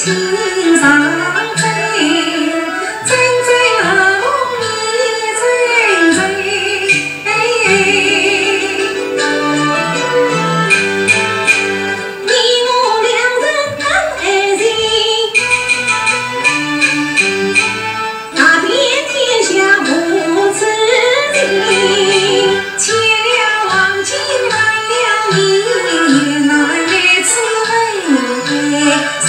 心上醉，真真红你真真。你我两人更爱情，打遍天下无此情。欠了王金还了你，难为此为心。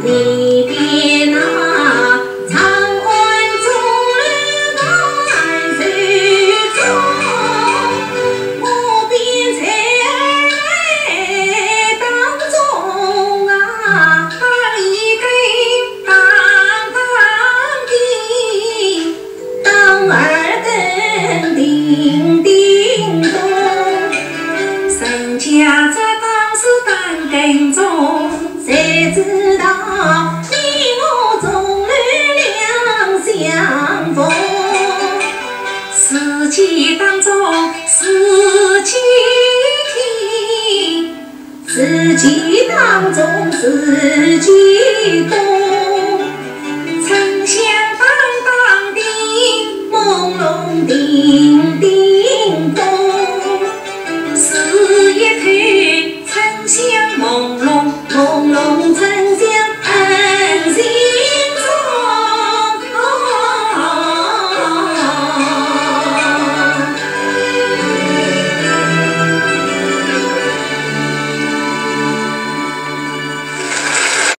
你别那长安中人万水中，我便在爱当中啊，一根当当的，当二根叮叮咚，人家这当是当根钟，谁知道你我终日两相逢？四季当中四季听，四季当中四季懂。